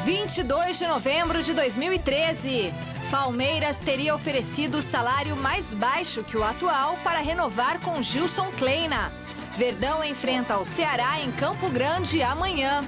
22 de novembro de 2013. Palmeiras teria oferecido o salário mais baixo que o atual para renovar com Gilson Kleina. Verdão enfrenta o Ceará em Campo Grande amanhã.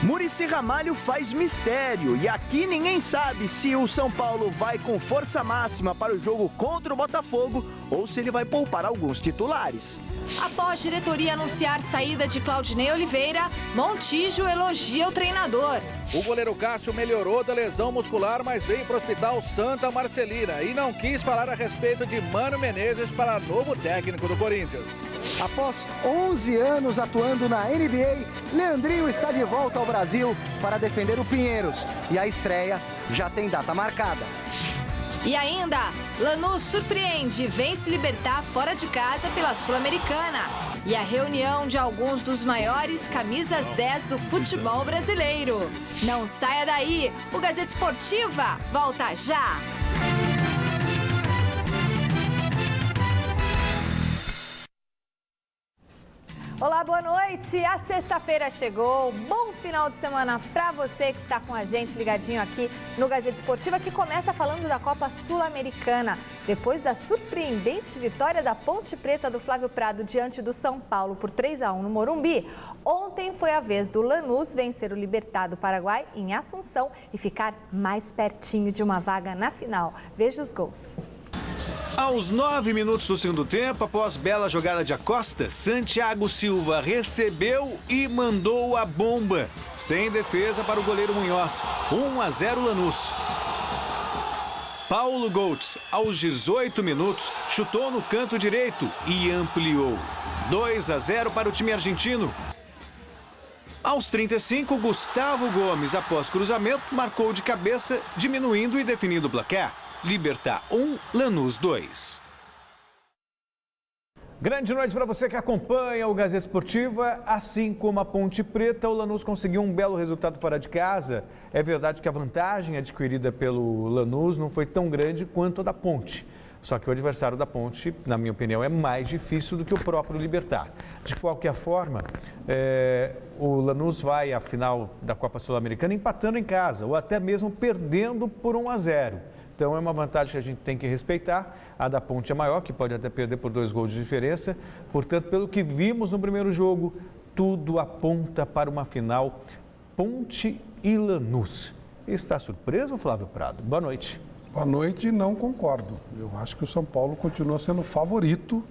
Muricy Ramalho faz mistério e aqui ninguém sabe se o São Paulo vai com força máxima para o jogo contra o Botafogo ou se ele vai poupar alguns titulares. Após diretoria anunciar saída de Claudinei Oliveira, Montijo elogia o treinador. O goleiro Cássio melhorou da lesão muscular, mas veio para o Hospital Santa Marcelina e não quis falar a respeito de Mano Menezes para novo técnico do Corinthians. Após 11 anos atuando na NBA, Leandrinho está de volta ao Brasil para defender o Pinheiros. E a estreia já tem data marcada. E ainda, Lanús surpreende e vence Libertad fora de casa pela Sul-Americana. E a reunião de alguns dos maiores camisas 10 do futebol brasileiro. Não saia daí, o Gazeta Esportiva volta já! Olá, boa noite. A sexta-feira chegou. Bom final de semana para você que está com a gente ligadinho aqui no Gazeta Esportiva, que começa falando da Copa Sul-Americana. Depois da surpreendente vitória da Ponte Preta do Flávio Prado diante do São Paulo por 3-1 no Morumbi, ontem foi a vez do Lanús vencer o Libertad do Paraguai em Assunção e ficar mais pertinho de uma vaga na final. Veja os gols. Aos 9 minutos do segundo tempo, após bela jogada de Acosta, Santiago Silva recebeu e mandou a bomba. Sem defesa para o goleiro Munhoz. 1-0 Lanús. Paulo Goltz, aos 18 minutos, chutou no canto direito e ampliou. 2-0 para o time argentino. Aos 35, Gustavo Gomes, após cruzamento, marcou de cabeça, diminuindo e definindo o placar. Libertad 1, Lanús 2. Grande noite para você que acompanha o Gazeta Esportiva. Assim como a Ponte Preta, o Lanús conseguiu um belo resultado fora de casa. É verdade que a vantagem adquirida pelo Lanús não foi tão grande quanto a da Ponte. Só que o adversário da Ponte, na minha opinião, é mais difícil do que o próprio Libertad. De qualquer forma, o Lanús vai à final da Copa Sul-Americana empatando em casa ou até mesmo perdendo por 1-0. Então é uma vantagem que a gente tem que respeitar. A da Ponte é maior, que pode até perder por 2 gols de diferença. Portanto, pelo que vimos no primeiro jogo, tudo aponta para uma final Ponte e Lanús. Está surpreso, Flávio Prado? Boa noite. Boa noite, não concordo. Eu acho que o São Paulo continua sendo favorito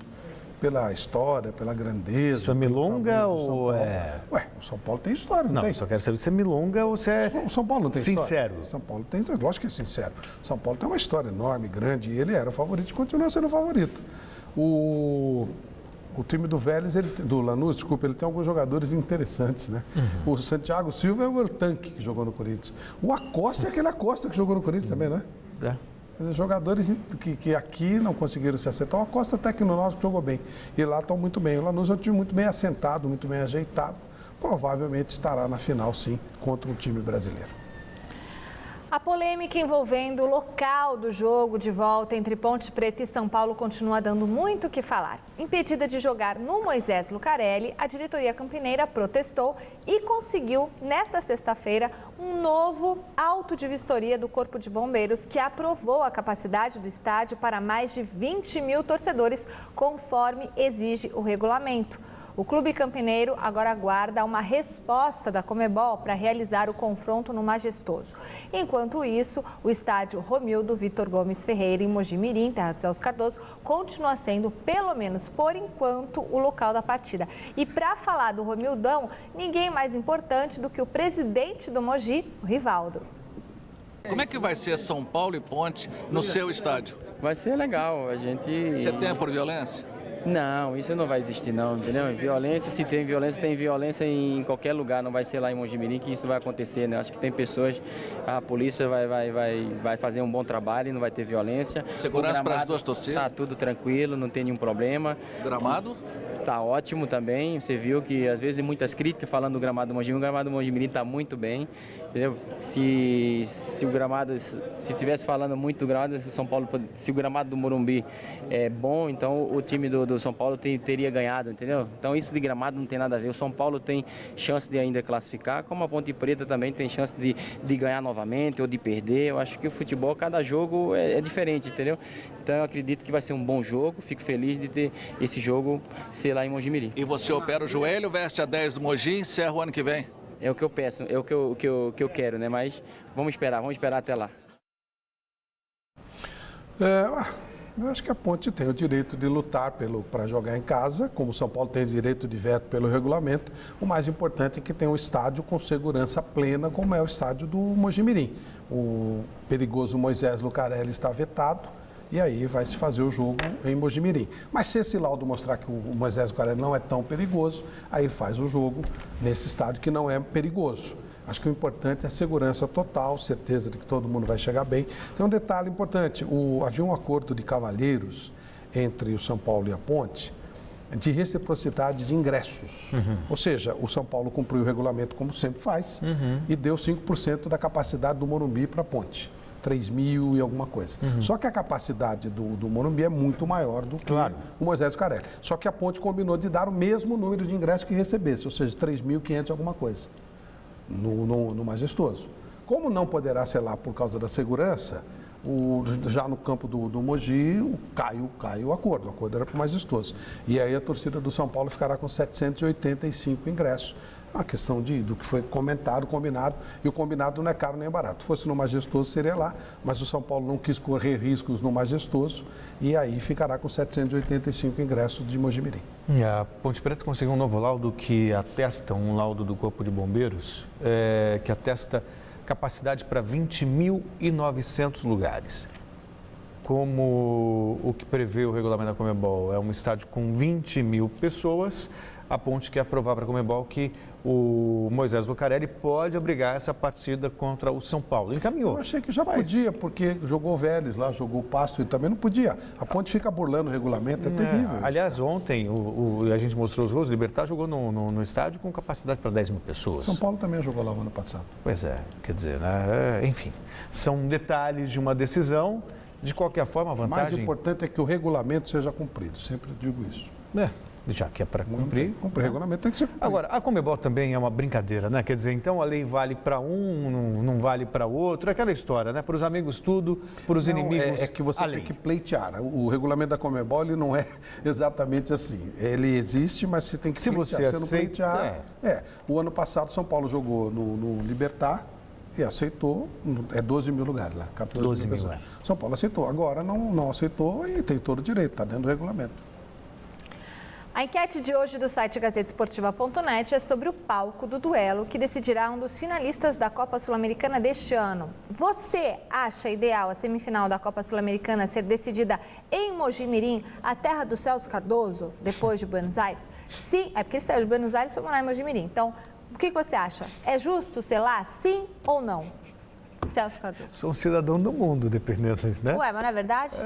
pela história, pela grandeza. Isso é milonga ou é... Ué, o São Paulo tem história, não tem? Não, só quero saber se é milonga ou se é o São Paulo não tem sincero. História. São Paulo tem história, lógico que é sincero. São Paulo tem uma história enorme, grande, e ele era o favorito e continua sendo o favorito. O time do Vélez, do Lanús, desculpa, ele tem alguns jogadores interessantes, né? Uhum. O Santiago Silva é o Tanque que jogou no Corinthians. O Acosta é aquele Acosta que jogou no Corinthians também, né? É. Jogadores que aqui não conseguiram se acertar. O Acosta até que no nosso jogou bem. E lá estão muito bem. O Lanús é um time muito bem assentado, muito bem ajeitado. Provavelmente estará na final, sim, contra um time brasileiro. A polêmica envolvendo o local do jogo de volta entre Ponte Preta e São Paulo continua dando muito o que falar. Impedida de jogar no Moisés Lucarelli, a diretoria campineira protestou e conseguiu, nesta sexta-feira, um novo auto de vistoria do Corpo de Bombeiros que aprovou a capacidade do estádio para mais de 20 mil torcedores, conforme exige o regulamento. O clube campineiro agora aguarda uma resposta da Conmebol para realizar o confronto no Majestoso. Enquanto isso, o estádio Romildo Vitor Gomes Ferreira, em Mogi Mirim, Terra do Celso Cardoso, continua sendo, pelo menos por enquanto, o local da partida. E para falar do Romildão, ninguém mais importante do que o presidente do Mogi, o Rivaldo. Como é que vai ser São Paulo e Ponte no seu estádio? Vai ser legal, a gente... Você tem por violência? Não, isso não vai existir não, entendeu? Violência, se tem violência em qualquer lugar, não vai ser lá em Mogi Mirim que isso vai acontecer, né? Acho que tem pessoas, a polícia vai fazer um bom trabalho e não vai ter violência. Segurança para as duas torcidas? Tá tudo tranquilo, não tem nenhum problema. Gramado? tá ótimo também. Você viu que às vezes muitas críticas falando do gramado do Mojimirim. O gramado do Mojimirim está muito bem, entendeu? Se o gramado, se estivesse falando muito do gramado do São Paulo, se o gramado do Morumbi é bom, então o time do São Paulo teria ganhado, entendeu? Então isso de gramado não tem nada a ver. O São Paulo tem chance de ainda classificar, como a Ponte Preta também tem chance de ganhar novamente ou de perder. Eu acho que o futebol, cada jogo é diferente, entendeu? Então eu acredito que vai ser um bom jogo. Fico feliz de ter esse jogo ser lá em Mojimirim. E você opera o joelho, veste a 10 do Mogi e encerra o ano que vem? É o que eu peço, é o que eu quero, né? Mas vamos esperar até lá. Eu acho que a Ponte tem o direito de lutar para jogar em casa, como o São Paulo tem o direito de veto pelo regulamento. O mais importante é que tem um estádio com segurança plena, como é o estádio do Mojimirim. O perigoso Moisés Lucarelli está vetado. E aí vai se fazer o jogo em Mojimirim. Mas se esse laudo mostrar que o Moisés Lucarelli não é tão perigoso, aí faz o jogo nesse estádio que não é perigoso. Acho que o importante é a segurança total, certeza de que todo mundo vai chegar bem. Tem um detalhe importante, havia um acordo de cavalheiros entre o São Paulo e a Ponte de reciprocidade de ingressos. Ou seja, o São Paulo cumpriu o regulamento como sempre faz e deu 5% da capacidade do Morumbi para a Ponte. 3.000 e alguma coisa. Só que a capacidade do Morumbi é muito maior do que o Moisés Lucarelli. Só que a Ponte combinou de dar o mesmo número de ingressos que recebesse, ou seja, 3.500 e alguma coisa, no Majestoso. Como não poderá ser lá por causa da segurança, já no campo do Mogi, cai o acordo era para o Majestoso. E aí a torcida do São Paulo ficará com 785 ingressos. A questão do que foi combinado, e o combinado não é caro nem barato. Se fosse no Majestoso, seria lá, mas o São Paulo não quis correr riscos no Majestoso, e aí ficará com 785 ingressos de Mojimirim. A Ponte Preta conseguiu um novo laudo que atesta, um laudo do Corpo de Bombeiros, que atesta capacidade para 20.900 lugares. Como o que prevê o regulamento da Conmebol é um estádio com 20.000 pessoas, a Ponte quer provar para a Conmebol que o Moisés Lucarelli pode abrigar essa partida contra o São Paulo. Encaminhou. Eu achei que já podia, porque jogou o Vélez lá, jogou o Pasto e também não podia. A Ponte fica burlando o regulamento, é terrível. Aliás, ontem a gente mostrou os gols, o Libertad jogou no estádio com capacidade para 10.000 pessoas. São Paulo também jogou lá no ano passado. Pois é, quer dizer, enfim, são detalhes de uma decisão. De qualquer forma, a vantagem... O mais importante é que o regulamento seja cumprido, sempre digo isso. Já que é para cumprir. O regulamento tem que ser cumprido. Agora, a Conmebol também é uma brincadeira, né? Quer dizer, então a lei vale para um, não vale para outro. É aquela história, né? Para os amigos tudo, para os inimigos é que você tem que pleitear. O regulamento da Conmebol ele não é exatamente assim. Ele existe, mas você tem que pleitear. Se você não pleitear... O ano passado, São Paulo jogou no Libertad e aceitou, 12 mil lugares lá. 12 mil pessoas. São Paulo aceitou. Agora não aceitou e tem todo o direito, está dentro do regulamento. A enquete de hoje do site gazetesportiva.net é sobre o palco do duelo que decidirá um dos finalistas da Copa Sul-Americana deste ano. Você acha ideal a semifinal da Copa Sul-Americana ser decidida em Mojimirim, a terra do Celso Cardoso, depois de Buenos Aires? Sim, é porque ele saiu de Buenos Aires e foi morar em Mojimirim. Então, o que você acha? É justo ser lá, sim ou não? Celso Cardoso. Sou um cidadão do mundo, dependendo, né? Ué, mas não é verdade?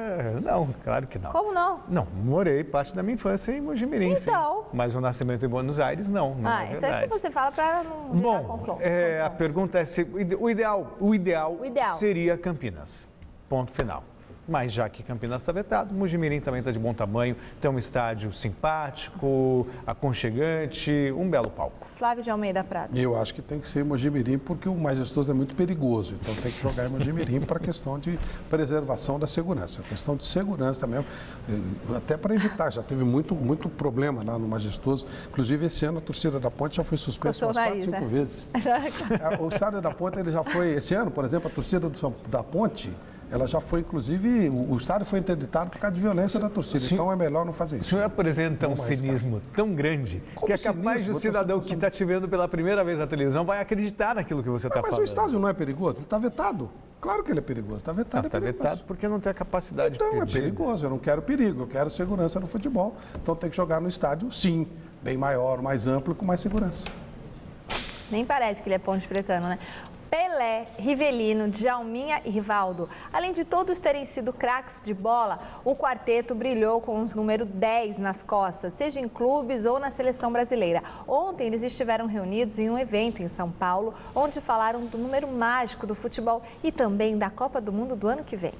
Não, claro que não. Como não? Não, morei parte da minha infância em Mojimirim, então... sim. Mas o nascimento em Buenos Aires, não é isso verdade. é que você fala para não gerar confronto. A pergunta é se o ideal seria Campinas, ponto final. Mas já que Campinas está vetado, Mojimirim também está de bom tamanho, tem um estádio simpático, aconchegante, um belo palco. Flávio de Almeida Prado. Eu acho que tem que ser Mojimirim porque o Majestoso é muito perigoso, então tem que jogar em Mojimirim para a questão de preservação da segurança, questão de segurança mesmo, até para evitar, já teve muito problema lá no Majestoso, inclusive esse ano a torcida da Ponte já foi suspensa umas 4, 5 vezes. O estádio da Ponte ele já foi, esse ano, por exemplo, a torcida da Ponte, ela já foi, inclusive, o estádio foi interditado por causa de violência da torcida, então é melhor não fazer isso. O senhor apresenta um cinismo tão grande que é capaz de um cidadão que está te vendo pela primeira vez na televisão vai acreditar naquilo que você está falando. Mas o estádio não é perigoso? Ele está vetado. Claro que ele é perigoso, está vetado, Está vetado porque não tem a capacidade então, é perigoso, eu não quero perigo, eu quero segurança no futebol, então tem que jogar no estádio, sim, bem maior, mais amplo, com mais segurança. Nem parece que ele é ponte pretano, né? Pelé Pelé, Rivelino, Djalminha e Rivaldo. Além de todos terem sido craques de bola, o quarteto brilhou com os número 10 nas costas, seja em clubes ou na seleção brasileira. Ontem eles estiveram reunidos em um evento em São Paulo, onde falaram do número mágico do futebol e também da Copa do Mundo do ano que vem.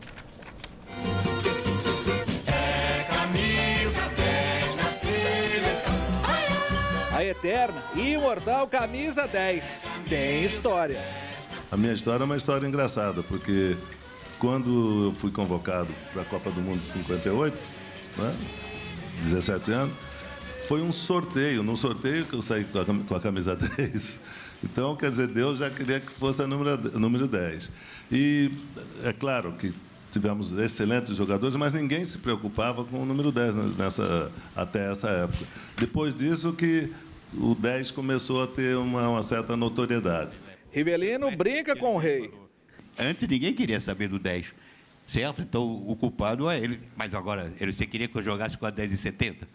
Camisa 10 na seleção. A eterna e imortal camisa 10 tem história. A minha história é uma história engraçada, porque quando eu fui convocado para a Copa do Mundo de 58, né, 17 anos, foi um sorteio. No sorteio que eu saí com a camisa 10. Então, quer dizer, Deus já queria que fosse a número 10. E é claro que tivemos excelentes jogadores, mas ninguém se preocupava com o número 10 até essa época. Depois disso que o 10 começou a ter uma certa notoriedade. Rivelino brinca com o rei. Antes ninguém queria saber do 10, certo? Então o culpado é ele. Mas agora, você queria que eu jogasse com a 10 e 70?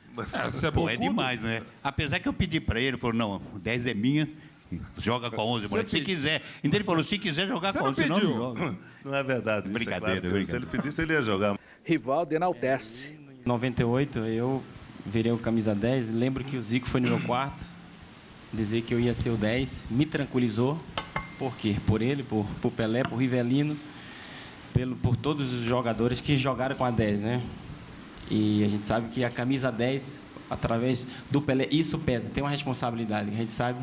Pô, é demais, né? Apesar que eu pedi para ele, ele falou, não, 10 é minha, joga com a 11, moleque, se quiser. Então ele falou, se quiser jogar com a 11, senão não joga. Não é verdade, isso brincadeira, é claro, brincadeira. Se ele pedisse, ele ia jogar. Rivaldo enaltece. Em 98, eu virei o camisa 10. Lembro que o Zico foi no meu quarto dizer que eu ia ser o 10. Me tranquilizou. Por quê? Por ele, por Pelé, por Rivelino, por todos os jogadores que jogaram com a 10, né? E a gente sabe que a camisa 10, através do Pelé, isso pesa, tem uma responsabilidade. A gente sabe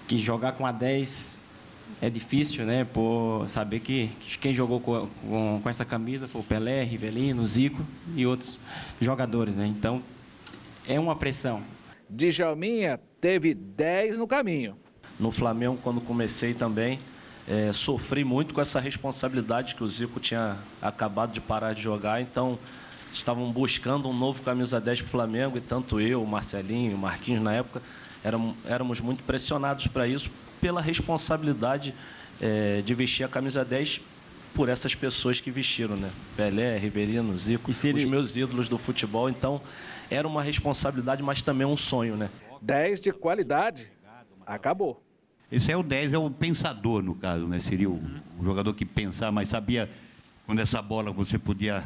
que jogar com a 10 é difícil, né? Por saber que quem jogou com essa camisa foi o Pelé, Rivelino, Zico e outros jogadores, né? Então, é uma pressão. Djalminha teve 10 no caminho. No Flamengo, quando comecei também, sofri muito com essa responsabilidade que o Zico tinha acabado de parar de jogar, então estavam buscando um novo camisa 10 para o Flamengo, e tanto eu, o Marcelinho, o Marquinhos na época, éramos muito pressionados para isso, pela responsabilidade de vestir a camisa 10 por essas pessoas que vestiram, né? Pelé, Rivelino, Zico, os meus ídolos do futebol. Então, era uma responsabilidade, mas também um sonho, né? 10 de qualidade, acabou. Esse é o 10, é o pensador, no caso, né? Seria o jogador que pensava, mas sabia quando essa bola você podia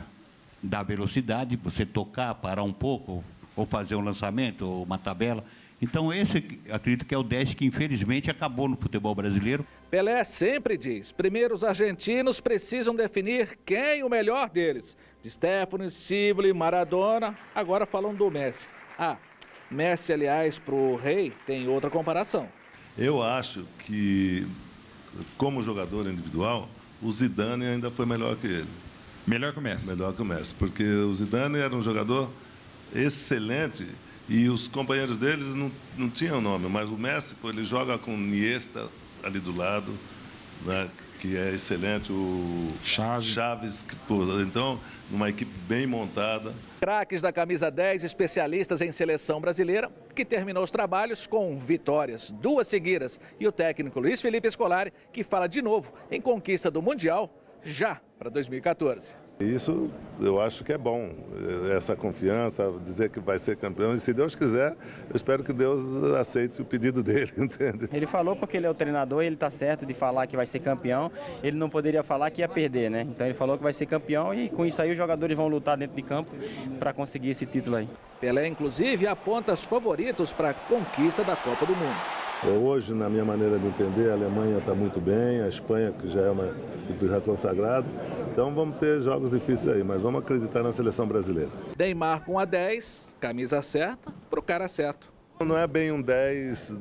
dar velocidade, você tocar, parar um pouco, ou fazer um lançamento, ou uma tabela. Então, esse, acredito que é o 10 que, infelizmente, acabou no futebol brasileiro. Pelé sempre diz, primeiro os argentinos precisam definir quem o melhor deles. De Stefano, Sívoli, Maradona, agora falam do Messi. Messi, aliás, para o rei, tem outra comparação. Eu acho que, como jogador individual, o Zidane ainda foi melhor que ele. Melhor que o Messi? Melhor que o Messi, porque o Zidane era um jogador excelente e os companheiros deles não tinham nome, mas o Messi, pô, ele joga com o Iniesta ali do lado, né, que é excelente, o Chaves, pô, então, uma equipe bem montada. Craques da camisa 10, especialistas em seleção brasileira, que terminou os trabalhos com vitórias, 2 seguidas. E o técnico Luiz Felipe Scolari, que fala de novo em conquista do Mundial, já para 2014. Isso eu acho que é bom, essa confiança, dizer que vai ser campeão. E se Deus quiser, eu espero que Deus aceite o pedido dele, entende? Ele falou porque ele é o treinador e ele está certo de falar que vai ser campeão. Ele não poderia falar que ia perder, né? Então ele falou que vai ser campeão e com isso aí os jogadores vão lutar dentro de campo para conseguir esse título aí. Pelé, inclusive, aponta os favoritos para a conquista da Copa do Mundo. Hoje, na minha maneira de entender, a Alemanha está muito bem, a Espanha, que já é uma equipe já consagrada. Então vamos ter jogos difíceis aí, mas vamos acreditar na seleção brasileira. Neymar com a 10, camisa certa, para o cara certo. Não é bem um 10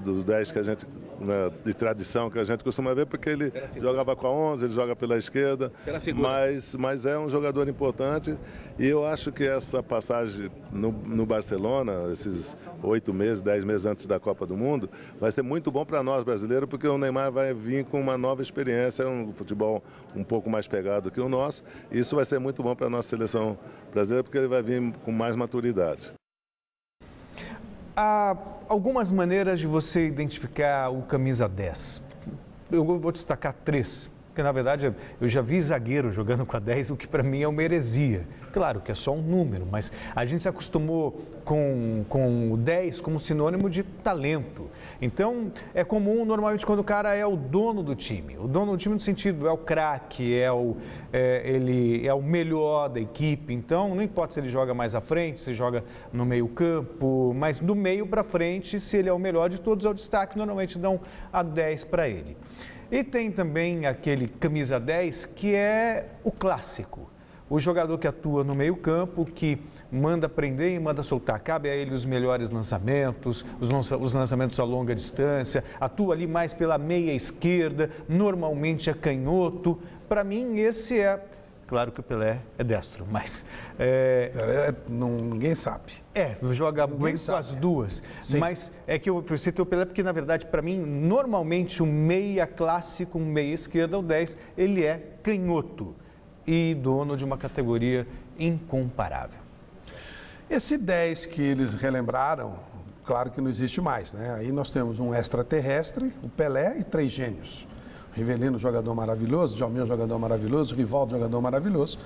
dos 10 que a gente, né, de tradição que a gente costuma ver, porque ele jogava com a 11, ele joga pela esquerda, mas é um jogador importante e eu acho que essa passagem no Barcelona, esses 8 meses, 10 meses antes da Copa do Mundo, vai ser muito bom para nós brasileiros, porque o Neymar vai vir com uma nova experiência, um futebol um pouco mais pegado que o nosso, e isso vai ser muito bom para a nossa seleção brasileira, porque ele vai vir com mais maturidade. Há algumas maneiras de você identificar o camisa 10. Eu vou destacar 3. porque na verdade eu já vi zagueiro jogando com a 10, o que para mim é uma heresia. Claro que é só um número, mas a gente se acostumou com o 10 como sinônimo de talento. Então, é comum normalmente quando o cara é o dono do time. O dono do time no sentido é o craque, ele é o melhor da equipe. Então, não importa se ele joga mais à frente, se joga no meio campo, mas do meio para frente, se ele é o melhor de todos, é o destaque, normalmente dão a 10 para ele. E tem também aquele camisa 10 que é o clássico. O jogador que atua no meio campo, que manda prender e manda soltar. Cabe a ele os melhores lançamentos, os lançamentos a longa distância, atua ali mais pela meia esquerda, normalmente é canhoto. Para mim, esse é... Claro que o Pelé é destro, mas... ninguém sabe. Joga bem com as duas. Sim. Mas é que eu citei o Pelé porque, na verdade, para mim, normalmente, um meia clássico, um meia esquerda, o 10, ele é canhoto e dono de uma categoria incomparável. Esse 10 que eles relembraram, claro que não existe mais, né? Aí nós temos um extraterrestre, o Pelé e 3 gênios. Rivelino, jogador maravilhoso, Djalminha, jogador maravilhoso, Rivaldo, jogador maravilhoso.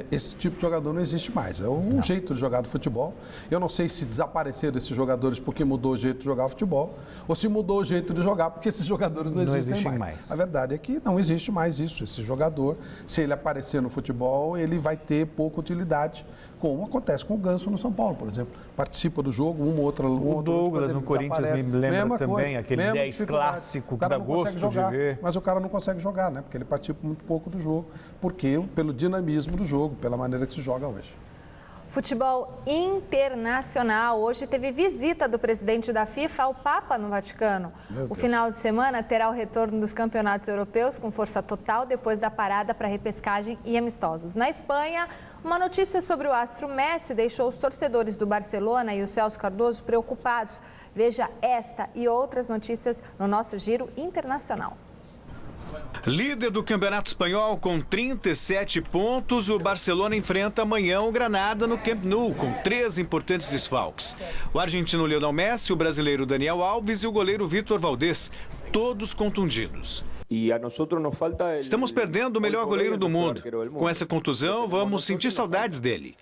Esse tipo de jogador não existe mais. É um jeito de jogar do futebol. Eu não sei se desapareceram esses jogadores porque mudou o jeito de jogar futebol, ou se mudou o jeito de jogar porque esses jogadores não existem mais. A verdade é que não existe mais isso. Esse jogador, se ele aparecer no futebol, ele vai ter pouca utilidade, como acontece com o Ganso no São Paulo, por exemplo. Participa do jogo, o Douglas no Corinthians me lembra também, aquele 10 clássico que dá gosto de ver. Mas o cara não consegue jogar, né? Porque ele participa muito pouco do jogo, pelo dinamismo do jogo, pela maneira que se joga hoje. Futebol internacional. Hoje teve visita do presidente da FIFA ao Papa no Vaticano. O final de semana terá o retorno dos campeonatos europeus com força total depois da parada para repescagem e amistosos. Na Espanha, uma notícia sobre o astro Messi deixou os torcedores do Barcelona e o Celso Cardoso preocupados. Veja esta e outras notícias no nosso Giro Internacional. Líder do Campeonato Espanhol com 37 pontos, o Barcelona enfrenta amanhã o Granada no Camp Nou, com 3 importantes desfalques. O argentino Lionel Messi, o brasileiro Daniel Alves e o goleiro Vítor Valdés, todos contundidos. Estamos perdendo o melhor goleiro do mundo. Com essa contusão, vamos sentir saudades dele.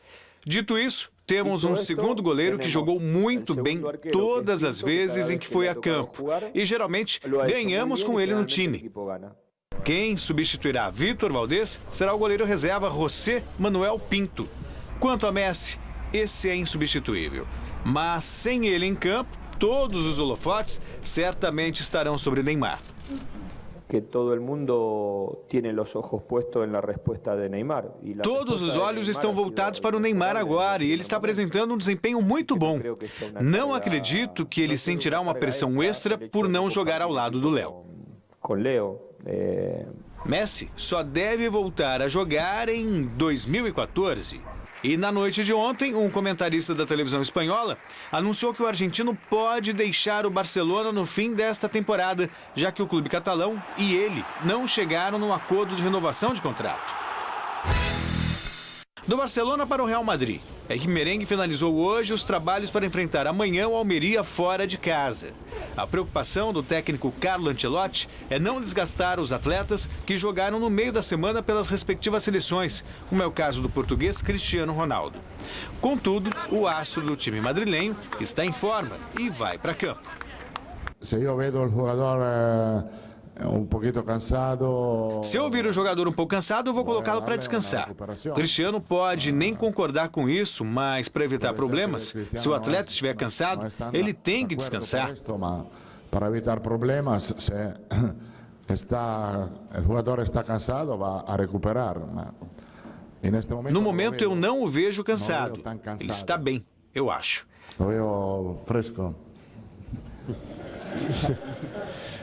Dito isso, temos um segundo goleiro que jogou muito bem todas as vezes em que foi a campo. E geralmente ganhamos com ele no time. Quem substituirá Vítor Valdés será o goleiro reserva José Manuel Pinto. Quanto a Messi, esse é insubstituível. Mas sem ele em campo, todos os holofotes certamente estarão sobre Neymar. Todos os olhos estão voltados para o Neymar agora e ele está apresentando um desempenho muito bom. Não acredito que ele sentirá uma pressão extra por não jogar ao lado do Léo. Messi só deve voltar a jogar em 2014. E na noite de ontem, um comentarista da televisão espanhola anunciou que o argentino pode deixar o Barcelona no fim desta temporada, já que o clube catalão e ele não chegaram num acordo de renovação de contrato. Do Barcelona para o Real Madrid. A equipe merengue finalizou hoje os trabalhos para enfrentar amanhã o Almeria fora de casa. A preocupação do técnico Carlo Ancelotti é não desgastar os atletas que jogaram no meio da semana pelas respectivas seleções, como é o caso do português Cristiano Ronaldo. Contudo, o astro do time madrilenho está em forma e vai para campo. Se eu vejo o jogador Se eu vir o jogador um pouco cansado, eu vou colocá-lo para descansar. O Cristiano pode nem concordar com isso, mas para evitar problemas, se o atleta estiver cansado, ele tem que descansar. Para evitar problemas, se o jogador está cansado, vai recuperar. No momento eu não o vejo cansado. Ele está bem, eu acho. Lo veo fresco.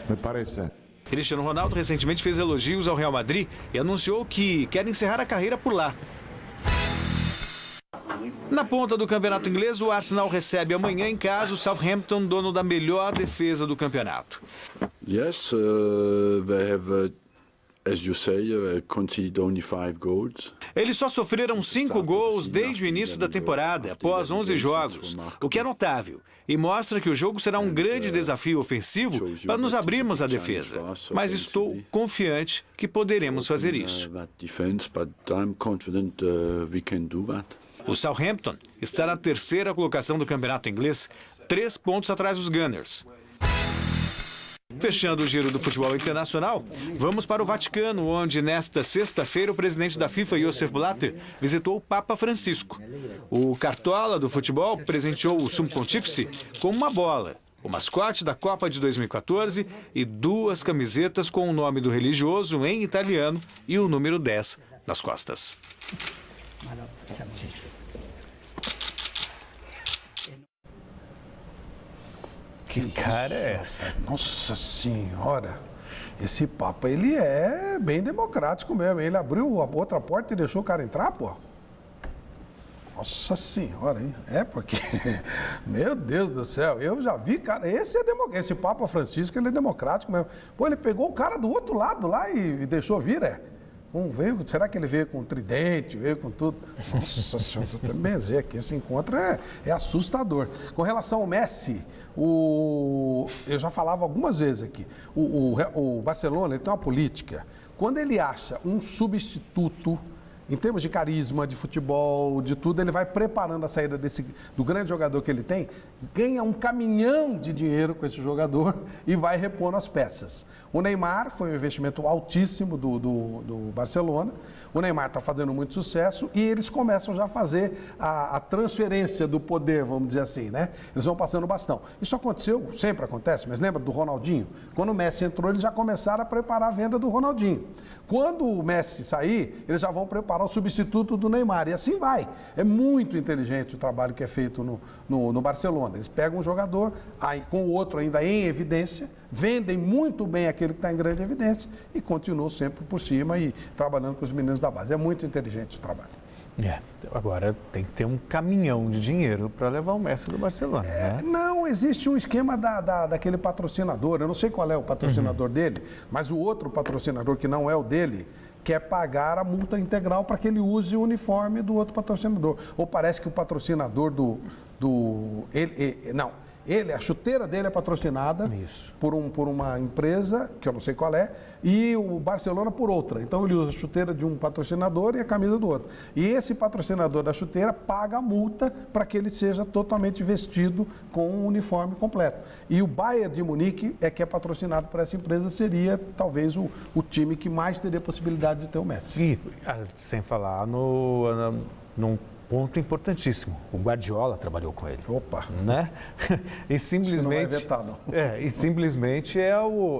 Me parece. Cristiano Ronaldo recentemente fez elogios ao Real Madrid e anunciou que quer encerrar a carreira por lá. Na ponta do campeonato inglês, o Arsenal recebe amanhã em casa o Southampton, dono da melhor defesa do campeonato. Eles só sofreram 5 gols desde o início da temporada, após 11 jogos, o que é notável e mostra que o jogo será um grande desafio ofensivo para nos abrirmos à defesa. Mas estou confiante que poderemos fazer isso. O Southampton está na 3ª colocação do campeonato inglês, 3 pontos atrás dos Gunners. Fechando o giro do futebol internacional, vamos para o Vaticano, onde nesta sexta-feira o presidente da FIFA, Josep Blatter, visitou o Papa Francisco. O cartola do futebol presenteou o Sumo Pontífice com uma bola, o mascote da Copa de 2014 e 2 camisetas com o nome do religioso em italiano e o número 10 nas costas. Que cara é essa? Nossa senhora, esse Papa, ele é bem democrático mesmo. Ele abriu a outra porta e deixou o cara entrar, pô. Nossa senhora, hein? É porque, meu Deus do céu, eu já vi, cara, esse Papa Francisco, ele é democrático mesmo. Pô, ele pegou o cara do outro lado lá e deixou vir, Veio, será que ele veio com tridente, veio com tudo? Nossa senhora, tô até benzer aqui, esse encontro é assustador. Com relação ao Messi, eu já falava algumas vezes aqui, o Barcelona, ele tem uma política, quando ele acha um substituto, em termos de carisma, de futebol, de tudo, ele vai preparando a saída do grande jogador que ele tem, ganha um caminhão de dinheiro com esse jogador e vai repondo as peças. O Neymar foi um investimento altíssimo do Barcelona. O Neymar está fazendo muito sucesso e eles começam já a fazer a transferência do poder, vamos dizer assim, né? Eles vão passando o bastão. Isso aconteceu, sempre acontece, mas lembra do Ronaldinho? Quando o Messi entrou, eles já começaram a preparar a venda do Ronaldinho. Quando o Messi sair, eles já vão preparar o substituto do Neymar. E assim vai. É muito inteligente o trabalho que é feito no Barcelona. Eles pegam um jogador, aí, com o outro ainda em evidência, vendem muito bem aquele que está em grande evidência e continuam sempre por cima e trabalhando com os meninos da base. É muito inteligente o trabalho. Agora tem que ter um caminhão de dinheiro para levar o Messi do Barcelona, né? Não, existe um esquema daquele patrocinador, eu não sei qual é o patrocinador dele, mas o outro patrocinador que não é o dele, quer pagar a multa integral para que ele use o uniforme do outro patrocinador. Ou parece que o patrocinador a chuteira dele é patrocinada por uma empresa, que eu não sei qual é, e o Barcelona por outra. Então ele usa a chuteira de um patrocinador e a camisa do outro. E esse patrocinador da chuteira paga a multa para que ele seja totalmente vestido com um uniforme completo. E o Bayern de Munique que é patrocinado por essa empresa, seria talvez o time que mais teria possibilidade de ter o Messi. E sem falar num ponto importantíssimo. O Guardiola trabalhou com ele. Opa! Né? E simplesmente, não vai vetar, não. E simplesmente é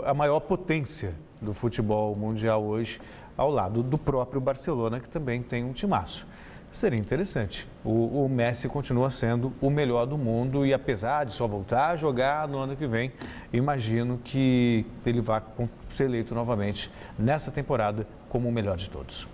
a maior potência do futebol mundial hoje, ao lado do próprio Barcelona, que também tem um timaço. Seria interessante. O Messi continua sendo o melhor do mundo e, apesar de só voltar a jogar no ano que vem, imagino que ele vai ser eleito novamente nessa temporada como o melhor de todos.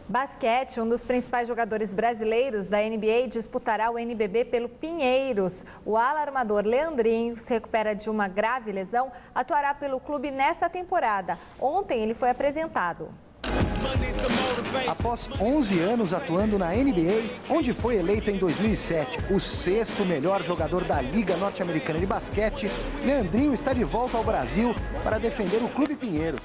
Basquete, um dos principais jogadores brasileiros da NBA, disputará o NBB pelo Pinheiros. O ala armador Leandrinho se recupera de uma grave lesão, atuará pelo clube nesta temporada. Ontem ele foi apresentado. Após 11 anos atuando na NBA, onde foi eleito em 2007 o 6º melhor jogador da Liga Norte-Americana de Basquete, Leandrinho está de volta ao Brasil para defender o Clube Pinheiros.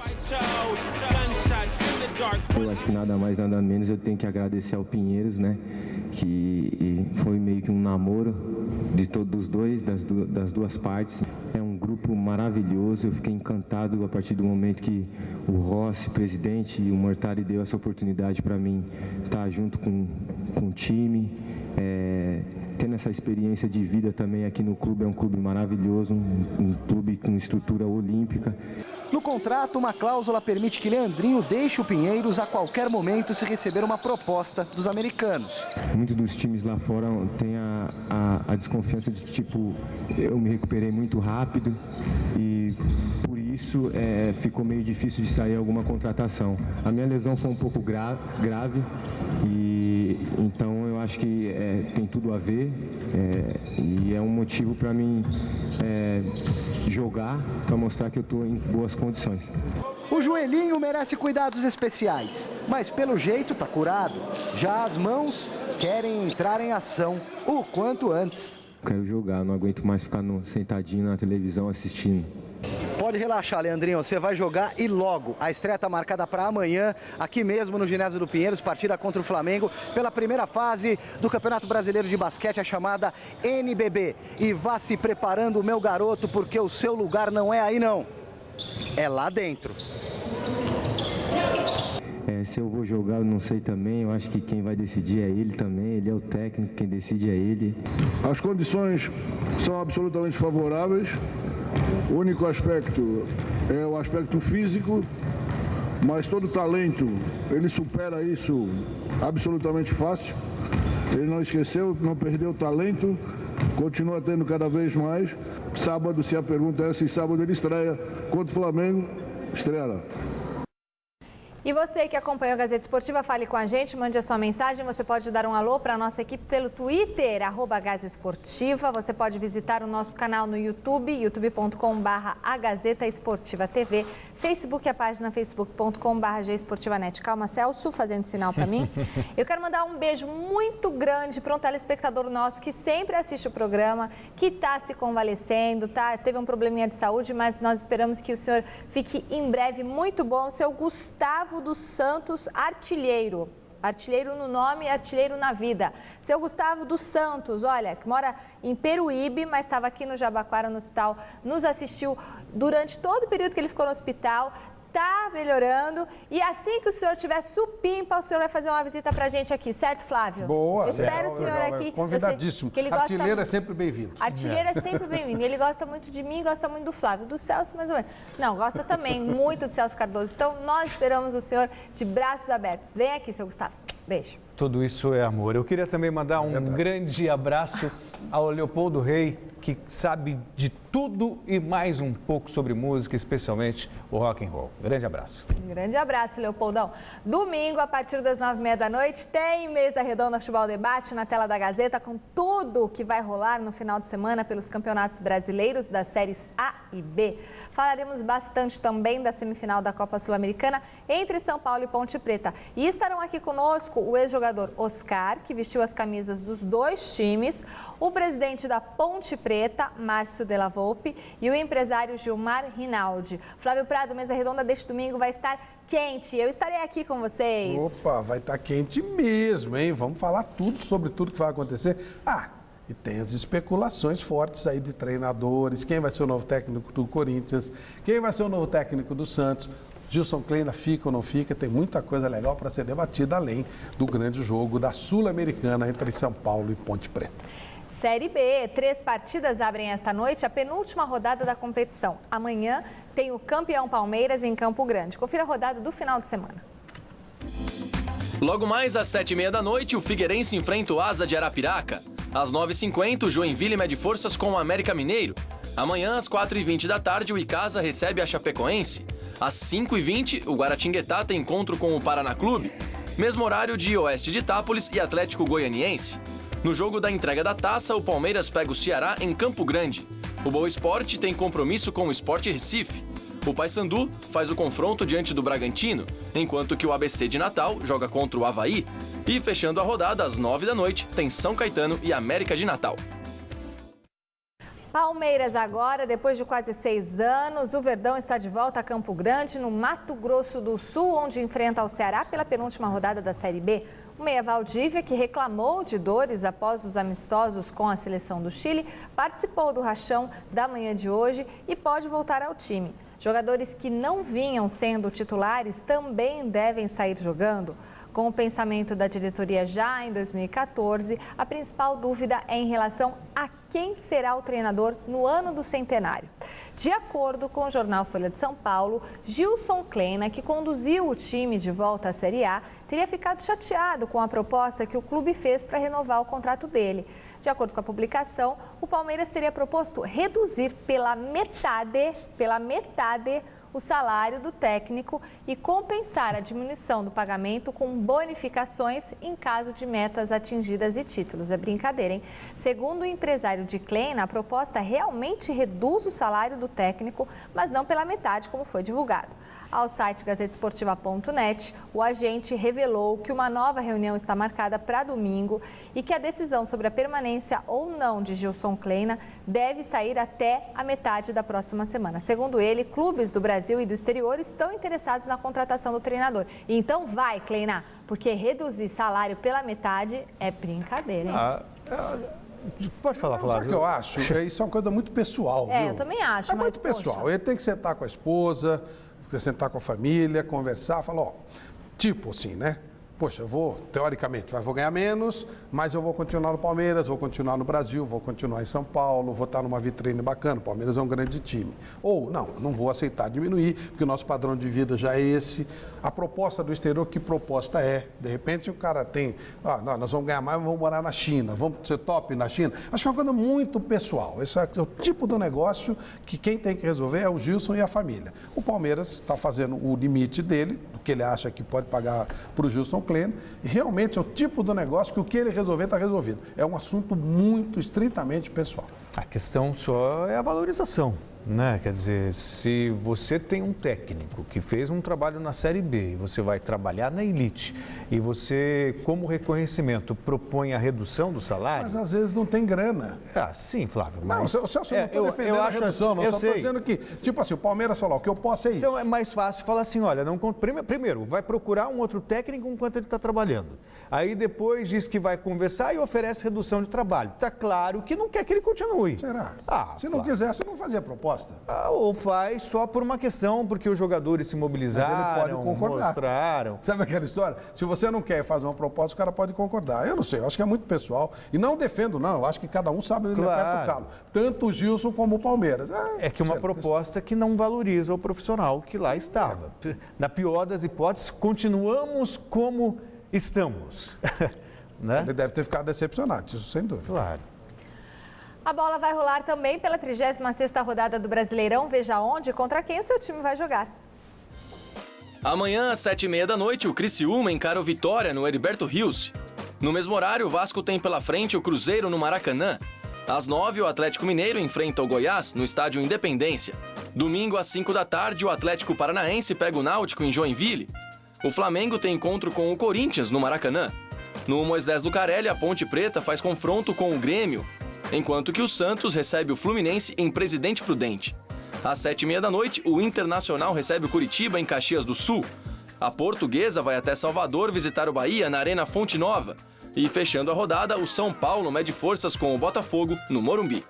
Eu acho que nada mais, nada menos, eu tenho que agradecer ao Pinheiros, né? Que foi meio que um namoro de todos os dois, das duas partes. É um grupo maravilhoso, eu fiquei encantado a partir do momento que o Rossi, presidente, e o Mortari deu essa oportunidade para mim estar junto com o time, tendo essa experiência de vida também aqui no clube. É um clube maravilhoso, um clube com estrutura olímpica. No contrato, uma cláusula permite que Leandrinho deixe o Pinheiros a qualquer momento se receber uma proposta dos americanos. Muitos dos times lá fora têm a desconfiança de tipo, eu me recuperei muito rápido e por isso ficou meio difícil de sair alguma contratação. A minha lesão foi um pouco grave e então eu acho que tem tudo a ver e é um motivo para mim jogar para mostrar que eu estou em boas condições. O joelhinho merece cuidados especiais, mas pelo jeito tá curado. Já as mãos querem entrar em ação o quanto antes. Quero jogar, não aguento mais ficar sentadinho na televisão assistindo. Pode relaxar, Leandrinho, você vai jogar e logo. A estreia está marcada para amanhã, aqui mesmo no ginásio do Pinheiros, partida contra o Flamengo, pela primeira fase do Campeonato Brasileiro de Basquete, a chamada NBB. E vá se preparando, meu garoto, porque o seu lugar não é aí não, é lá dentro. Se eu vou jogar, eu não sei também, eu acho que quem vai decidir é ele também, ele é o técnico, quem decide é ele. As condições são absolutamente favoráveis, o único aspecto é o aspecto físico, mas todo talento, ele supera isso absolutamente fácil. Ele não esqueceu, não perdeu o talento, continua tendo cada vez mais. Sábado, se a pergunta é se sábado ele estreia contra o Flamengo, estreará. E você que acompanha a Gazeta Esportiva, fale com a gente, mande a sua mensagem. Você pode dar um alô para a nossa equipe pelo Twitter, @GazeEsportiva. Você pode visitar o nosso canal no YouTube, youtube.com/agazetaesportiva.tv. Facebook, a página facebook.com/gesportivanet. Calma, Celso, fazendo sinal para mim. Eu quero mandar um beijo muito grande para um telespectador nosso que sempre assiste o programa, que está se convalescendo, teve um probleminha de saúde, mas nós esperamos que o senhor fique em breve muito bom. O seu Gustavo dos Santos, artilheiro. Artilheiro no nome, artilheiro na vida. Seu Gustavo dos Santos, olha, que mora em Peruíbe, mas estava aqui no Jabaquara, no hospital, nos assistiu durante todo o período que ele ficou no hospital. Tá melhorando e assim que o senhor tiver supimpa, o senhor vai fazer uma visita pra gente aqui, certo, Flávio? Boa. Eu espero o senhor aqui. Convidadíssimo. Artilheiro é sempre bem-vindo. Artilheiro é sempre bem-vindo. Ele gosta muito de mim, gosta muito do Flávio, do Celso mais ou menos. Não, gosta também muito do Celso Cardoso. Então, nós esperamos o senhor de braços abertos. Vem aqui, seu Gustavo. Beijo. Tudo isso é amor. Eu queria também mandar um grande abraço ao Leopoldo Rei, que sabe de tudo e mais um pouco sobre música, especialmente o rock and roll. Grande abraço. Um grande abraço, Leopoldão. Domingo, a partir das 9h30 da noite, tem Mesa Redonda Futebol Debate na tela da Gazeta, com tudo que vai rolar no final de semana pelos campeonatos brasileiros das séries A e B. Falaremos bastante também da semifinal da Copa Sul-Americana entre São Paulo e Ponte Preta. E estarão aqui conosco o ex-jogador Oscar, que vestiu as camisas dos dois times, o presidente da Ponte Preta, Márcio Della Volpe, e o empresário Gilmar Rinaldi. Flávio Prado, Mesa Redonda deste domingo vai estar quente. Eu estarei aqui com vocês. Opa, vai estar quente mesmo, hein? Vamos falar tudo sobre tudo que vai acontecer. E tem as especulações fortes aí de treinadores. Quem vai ser o novo técnico do Corinthians? Quem vai ser o novo técnico do Santos? Gilson Kleina fica ou não fica? Tem muita coisa legal para ser debatida, além do grande jogo da Sul-Americana entre São Paulo e Ponte Preta. Série B, 3 partidas abrem esta noite, a penúltima rodada da competição. Amanhã tem o campeão Palmeiras em Campo Grande. Confira a rodada do final de semana. Logo mais às 7h30 da noite, o Figueirense enfrenta o Asa de Arapiraca. Às 9h50, o Joinville mede forças com o América Mineiro. Amanhã, às 4h20 da tarde, o Icasa recebe a Chapecoense. Às 5h20, o Guaratinguetá tem encontro com o Paraná Clube. Mesmo horário de Oeste de Itápolis e Atlético Goianiense. No jogo da entrega da taça, o Palmeiras pega o Ceará em Campo Grande. O Boa Esporte tem compromisso com o Sport Recife. O Paysandu faz o confronto diante do Bragantino, enquanto que o ABC de Natal joga contra o Avaí. E fechando a rodada, às 9 da noite, tem São Caetano e América de Natal. Palmeiras agora, depois de quase 6 anos, o Verdão está de volta a Campo Grande, no Mato Grosso do Sul, onde enfrenta o Ceará pela penúltima rodada da Série B. O meia Valdívia, que reclamou de dores após os amistosos com a seleção do Chile, participou do rachão da manhã de hoje e pode voltar ao time. Jogadores que não vinham sendo titulares também devem sair jogando. Com o pensamento da diretoria já em 2014, a principal dúvida é em relação a quem será o treinador no ano do centenário. De acordo com o jornal Folha de São Paulo, Gilson Kleina, que conduziu o time de volta à Série A, teria ficado chateado com a proposta que o clube fez para renovar o contrato dele. De acordo com a publicação, o Palmeiras teria proposto reduzir pela metade o salário do técnico e compensar a diminuição do pagamento com bonificações em caso de metas atingidas e títulos. É brincadeira, hein? Segundo o empresário de Kleina, a proposta realmente reduz o salário do técnico, mas não pela metade, como foi divulgado. Ao site gazetesportiva.net, o agente revelou que uma nova reunião está marcada para domingo e que a decisão sobre a permanência ou não de Gilson Kleina deve sair até a metade da próxima semana. Segundo ele, clubes do Brasil e do exterior estão interessados na contratação do treinador. Então vai, Kleina, porque reduzir salário pela metade é brincadeira, hein? Pode falar, Flávio. Sabe o que eu acho? Isso é uma coisa muito pessoal, viu? Eu também acho. É muito pessoal. Ele tem que sentar com a esposa, sentar com a família, conversar, falar, ó, tipo assim, né? Poxa, eu vou, teoricamente, vou ganhar menos, mas eu vou continuar no Palmeiras, vou continuar no Brasil, vou continuar em São Paulo, vou estar numa vitrine bacana, o Palmeiras é um grande time. Ou, não vou aceitar diminuir, porque o nosso padrão de vida já é esse. A proposta do exterior, que proposta é? De repente o cara tem, nós vamos ganhar mais, vamos morar na China, vamos ser top na China. Acho que é uma coisa muito pessoal. Esse é o tipo do negócio que quem tem que resolver é o Gilson e a família. O Palmeiras está fazendo o limite dele, do que ele acha que pode pagar para o Gilson Kleina, e realmente é o tipo do negócio que o que ele resolver está resolvido. É um assunto muito estritamente pessoal. A questão só é a valorização, né? Quer dizer, se você tem um técnico que fez um trabalho na Série B e você vai trabalhar na elite e você, como reconhecimento, propõe a redução do salário... Mas às vezes não tem grana. Sim, Flávio. Não, Celso, não estou defendendo a redução, não, só estou dizendo que, tipo assim, o Palmeiras falou, o que eu posso é isso. Então é mais fácil falar assim, olha, primeiro, vai procurar um outro técnico enquanto ele está trabalhando. Aí depois diz que vai conversar e oferece redução de trabalho. Está claro que não quer que ele continue. Será? Se não quiser, você não fazia proposta. Ou faz só por uma questão, porque os jogadores se mobilizaram, mas ele pode concordar. Mostraram. Sabe aquela história? Se você não quer fazer uma proposta, o cara pode concordar. Eu não sei, eu acho que é muito pessoal. E não defendo, não. Eu acho que cada um sabe onde aperta o calo. Tanto o Gilson como o Palmeiras. É que uma proposta que não valoriza o profissional que lá estava. Na pior das hipóteses, continuamos como estamos. Né? Ele deve ter ficado decepcionado, isso sem dúvida. Claro. A bola vai rolar também pela 36ª rodada do Brasileirão. Veja onde e contra quem o seu time vai jogar. Amanhã, às 7h30 da noite, o Criciúma encara o Vitória no Heriberto Rios. No mesmo horário, o Vasco tem pela frente o Cruzeiro no Maracanã. Às 9h, o Atlético Mineiro enfrenta o Goiás no estádio Independência. Domingo, às 5 da tarde, o Atlético Paranaense pega o Náutico em Joinville. O Flamengo tem encontro com o Corinthians no Maracanã. No Moisés Lucarelli, a Ponte Preta faz confronto com o Grêmio, enquanto que o Santos recebe o Fluminense em Presidente Prudente. Às 7h30 da noite, o Internacional recebe o Curitiba em Caxias do Sul. A Portuguesa vai até Salvador visitar o Bahia na Arena Fonte Nova. E fechando a rodada, o São Paulo mede forças com o Botafogo no Morumbi.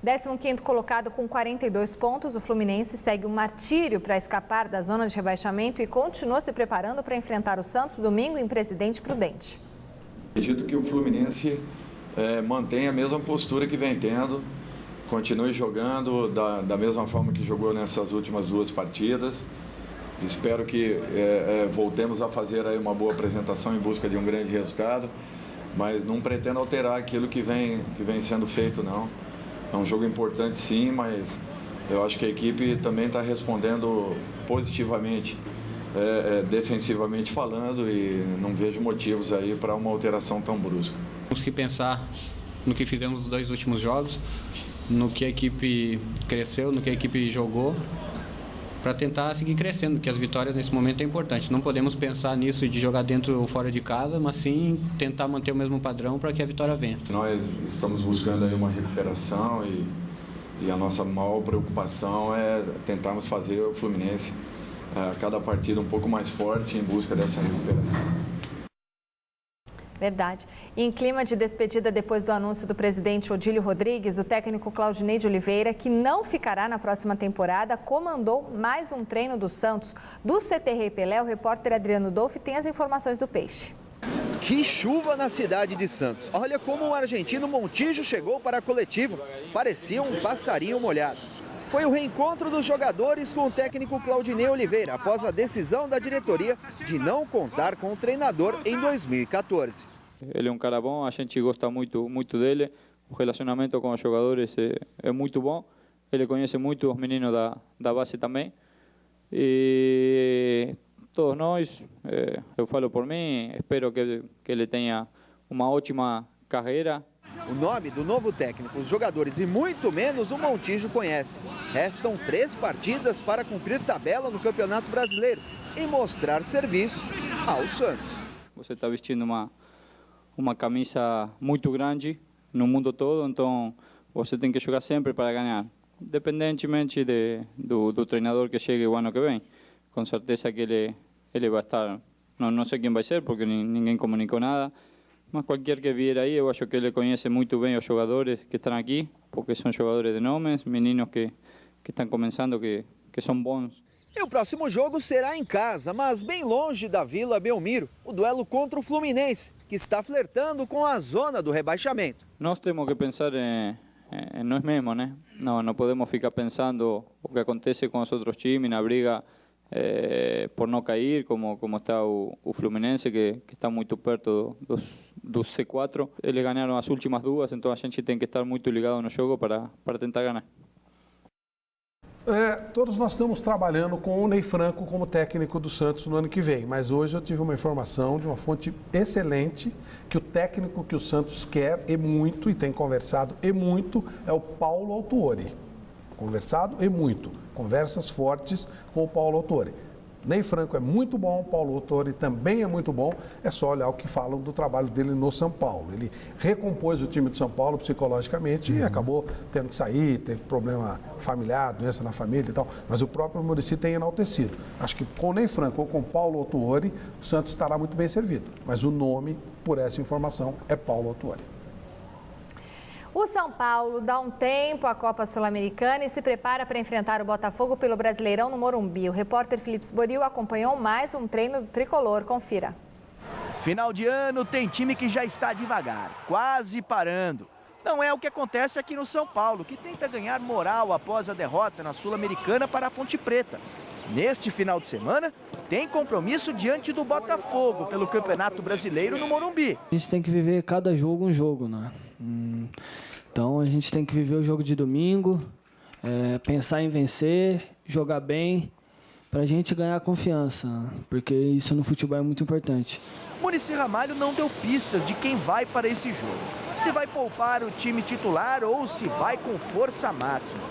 15º colocado com 42 pontos, o Fluminense segue um martírio para escapar da zona de rebaixamento e continua se preparando para enfrentar o Santos domingo em Presidente Prudente. Acredito que o Fluminense mantenha a mesma postura que vem tendo, continue jogando da mesma forma que jogou nessas últimas 2 partidas. Espero que voltemos a fazer aí uma boa apresentação em busca de um grande resultado, mas não pretendo alterar aquilo que vem sendo feito, não. É um jogo importante, sim, mas eu acho que a equipe também está respondendo positivamente, defensivamente falando, e não vejo motivos aí para uma alteração tão brusca. Temos que pensar no que fizemos nos 2 últimos jogos, no que a equipe cresceu, no que a equipe jogou, para tentar seguir crescendo, porque as vitórias nesse momento é importante. Não podemos pensar nisso de jogar dentro ou fora de casa, mas sim tentar manter o mesmo padrão para que a vitória venha. Nós estamos buscando aí uma recuperação e a nossa maior preocupação é tentarmos fazer o Fluminense a cada partida um pouco mais forte em busca dessa recuperação. Verdade. E em clima de despedida depois do anúncio do presidente Odílio Rodrigues, o técnico Claudinei de Oliveira, que não ficará na próxima temporada, comandou mais um treino do Santos. Do CT Rei Pelé, o repórter Adriano Dolfi tem as informações do Peixe. Que chuva na cidade de Santos. Olha como o argentino Montijo chegou para a coletiva. Parecia um passarinho molhado. Foi o reencontro dos jogadores com o técnico Claudinei Oliveira, após a decisão da diretoria de não contar com o treinador em 2014. Ele é um cara bom, a gente gosta muito dele, o relacionamento com os jogadores é muito bom. ele conhece muito os meninos da base também. E todos nós, eu falo por mim, espero que ele tenha uma ótima carreira. O nome do novo técnico, os jogadores e muito menos o Montijo conhece. Restam 3 partidas para cumprir tabela no Campeonato Brasileiro e mostrar serviço ao Santos. Você está vestindo uma camisa muito grande no mundo todo, então você tem que jogar sempre para ganhar, independentemente do treinador que chegue o ano que vem. Com certeza que ele vai estar, não sei quem vai ser, porque ninguém comunicou nada, mas qualquer que vier aí, eu acho que ele conhece muito bem os jogadores que estão aqui, porque são jogadores de nomes, meninos que estão começando, que são bons. E o próximo jogo será em casa, mas bem longe da Vila Belmiro, o duelo contra o Fluminense, que está flertando com a zona do rebaixamento. Nós temos que pensar em nós mesmos, né? Não podemos ficar pensando o que acontece com os outros times na briga por não cair, como está o Fluminense, que está muito perto do C4. Eles ganharam as últimas 2, então a gente tem que estar muito ligado no jogo para tentar ganhar. Todos nós estamos trabalhando com o Ney Franco como técnico do Santos no ano que vem, mas hoje eu tive uma informação de uma fonte excelente que o técnico que o Santos quer e muito, e tem conversado e muito, é o Paulo Autuori. Conversado e muito, conversas fortes com o Paulo Autuori. Ney Franco é muito bom, Paulo Autuori também é muito bom, é só olhar o que falam do trabalho dele no São Paulo. Ele recompôs o time de São Paulo psicologicamente e acabou tendo que sair, teve problema familiar, doença na família e tal, mas o próprio Muricy tem enaltecido. Acho que com o Ney Franco ou com o Paulo Autuori, o Santos estará muito bem servido, mas o nome, por essa informação, é Paulo Autuori. O São Paulo dá um tempo à Copa Sul-Americana e se prepara para enfrentar o Botafogo pelo Brasileirão no Morumbi. O repórter Felipe Boril acompanhou mais um treino do tricolor. Confira. Final de ano tem time que já está devagar, quase parando. Não é o que acontece aqui no São Paulo, que tenta ganhar moral após a derrota na Sul-Americana para a Ponte Preta. Neste final de semana, tem compromisso diante do Botafogo pelo Campeonato Brasileiro no Morumbi. A gente tem que viver cada jogo um jogo, né? Então a gente tem que viver o jogo de domingo, pensar em vencer, jogar bem, para a gente ganhar confiança, porque isso no futebol é muito importante. Muricy Ramalho não deu pistas de quem vai para esse jogo. Se vai poupar o time titular ou se vai com força máxima.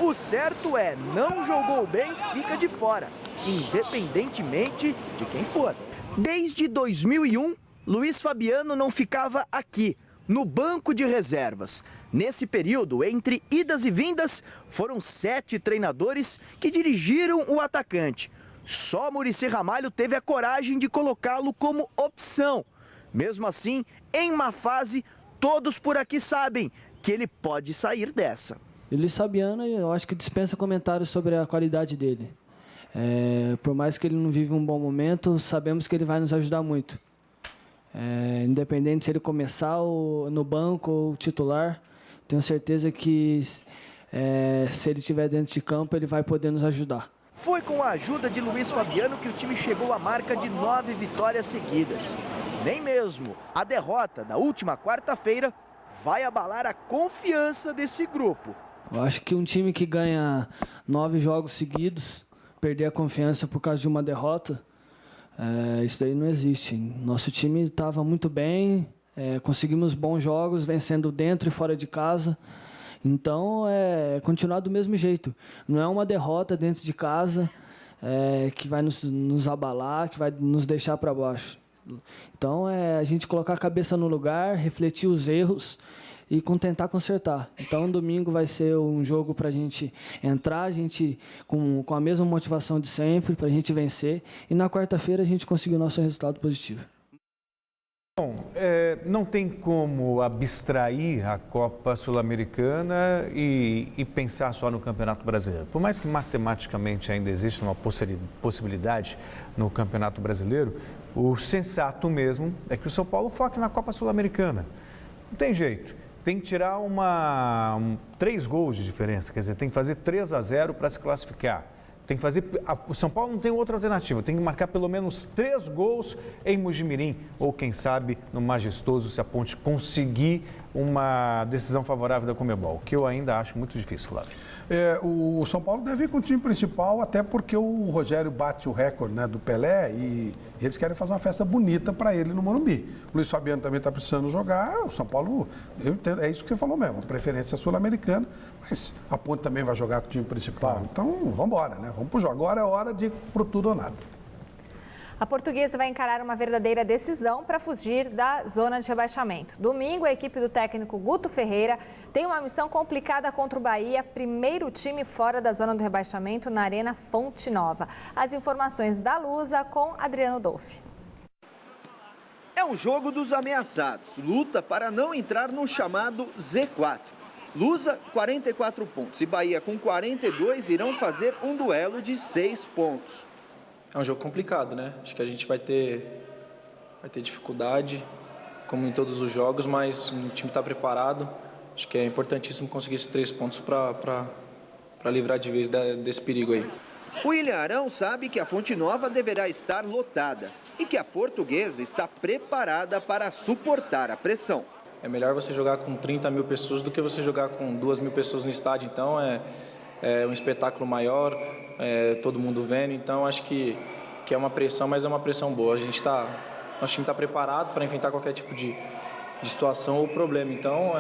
O certo é, não jogou bem, fica de fora, independentemente de quem for. Desde 2001, Luiz Fabiano não ficava aqui, no banco de reservas. Nesse período, entre idas e vindas, foram 7 treinadores que dirigiram o atacante. Só Muricy Ramalho teve a coragem de colocá-lo como opção. Mesmo assim, em uma fase, todos por aqui sabem que ele pode sair dessa. O Luiz Fabiano, eu acho que dispensa comentários sobre a qualidade dele. Por mais que ele não vive um bom momento, sabemos que ele vai nos ajudar muito. Independente se ele começar no banco ou titular, tenho certeza que se ele estiver dentro de campo, ele vai poder nos ajudar. Foi com a ajuda de Luiz Fabiano que o time chegou à marca de 9 vitórias seguidas. Nem mesmo a derrota da última quarta-feira vai abalar a confiança desse grupo. Eu acho que um time que ganha 9 jogos seguidos, perder a confiança por causa de uma derrota, isso daí não existe. Nosso time estava muito bem, conseguimos bons jogos, vencendo dentro e fora de casa. Então, continuar do mesmo jeito. Não é uma derrota dentro de casa que vai nos abalar, que vai nos deixar para baixo. Então, a gente colocar a cabeça no lugar, refletir os erros e tentar consertar. Então, domingo vai ser um jogo para a gente entrar, com a mesma motivação de sempre, para a gente vencer. E na quarta-feira a gente conseguir o nosso resultado positivo. Bom, não tem como abstrair a Copa Sul-Americana e pensar só no Campeonato Brasileiro. Por mais que matematicamente ainda exista uma possibilidade no Campeonato Brasileiro, o sensato mesmo é que o São Paulo foque na Copa Sul-Americana. Não tem jeito. Tem que tirar 3 gols de diferença, quer dizer, tem que fazer 3-0 para se classificar. Tem que fazer, o São Paulo não tem outra alternativa, tem que marcar pelo menos 3 gols em Mojimirim, ou quem sabe no Majestoso, se a Ponte conseguir uma decisão favorável da Conmebol, que eu ainda acho muito difícil, Flávio. O São Paulo deve ir com o time principal, até porque o Rogério bate o recorde, né, do Pelé e eles querem fazer uma festa bonita para ele no Morumbi. O Luiz Fabiano também está precisando jogar, o São Paulo, eu entendo, é isso que você falou mesmo, preferência sul-americana, mas a Ponte também vai jogar com o time principal, claro. Então vamos embora, né? Vamos pro jogo. Agora é hora de ir pro tudo ou nada. A Portuguesa vai encarar uma verdadeira decisão para fugir da zona de rebaixamento. Domingo, a equipe do técnico Guto Ferreira tem uma missão complicada contra o Bahia, primeiro time fora da zona do rebaixamento na Arena Fonte Nova. As informações da Lusa com Adriano Dolfi. É um jogo dos ameaçados, luta para não entrar no chamado Z4. Lusa, 44 pontos e Bahia com 42 irão fazer um duelo de 6 pontos. É um jogo complicado, né? Acho que a gente vai ter dificuldade, como em todos os jogos, mas o time está preparado. Acho que é importantíssimo conseguir esses 3 pontos para livrar de vez desse perigo aí. O Ilharão sabe que a Fonte Nova deverá estar lotada e que a Portuguesa está preparada para suportar a pressão. É melhor você jogar com 30 mil pessoas do que você jogar com 2 mil pessoas no estádio, então é um espetáculo maior, todo mundo vendo, então acho que é uma pressão, mas é uma pressão boa. Nosso time está preparado para enfrentar qualquer tipo de situação ou problema, então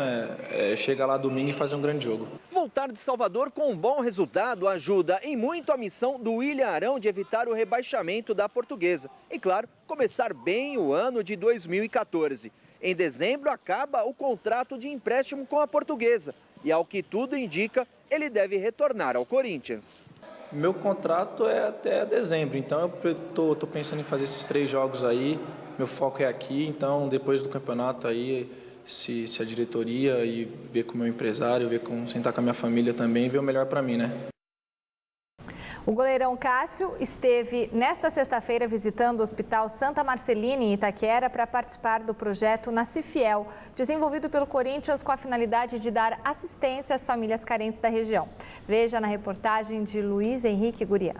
chega lá domingo e fazer um grande jogo. Voltar de Salvador com um bom resultado ajuda em muito a missão do Ilharão de evitar o rebaixamento da Portuguesa. E claro, começar bem o ano de 2014. Em dezembro acaba o contrato de empréstimo com a Portuguesa e, ao que tudo indica, ele deve retornar ao Corinthians. Meu contrato é até dezembro, então eu tô pensando em fazer esses 3 jogos aí. Meu foco é aqui, então depois do campeonato aí, se a diretoria e ver com o meu empresário, ver com sentar com a minha família também, ver o melhor para mim, né? O goleirão Cássio esteve nesta sexta-feira visitando o Hospital Santa Marcelina em Itaquera para participar do projeto Nasci Fiel, desenvolvido pelo Corinthians com a finalidade de dar assistência às famílias carentes da região. Veja na reportagem de Luiz Henrique Gurian.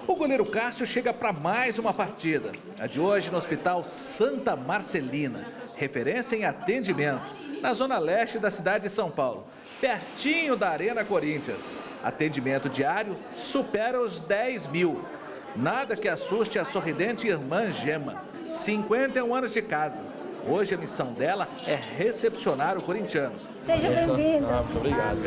O goleiro Cássio chega para mais uma partida, a de hoje no Hospital Santa Marcelina, referência em atendimento, na zona leste da cidade de São Paulo, pertinho da Arena Corinthians. Atendimento diário supera os 10 mil. Nada que assuste a sorridente irmã Gema, 51 anos de casa. Hoje a missão dela é recepcionar o corintiano. Seja bem-vindo. Muito obrigado.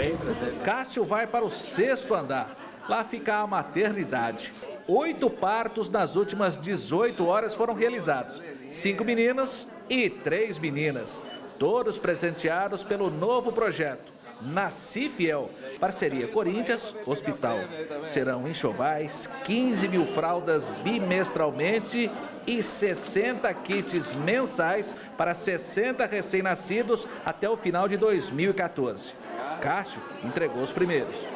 Cássio vai para o 6º andar. Lá fica a maternidade. 8 partos nas últimas 18 horas foram realizados. 5 meninos e 3 meninas. Todos presenteados pelo novo projeto Nasci Fiel, parceria Corinthians, Hospital. Serão enxovais, 15 mil fraldas bimestralmente e 60 kits mensais para 60 recém-nascidos até o final de 2014. Cássio entregou os primeiros.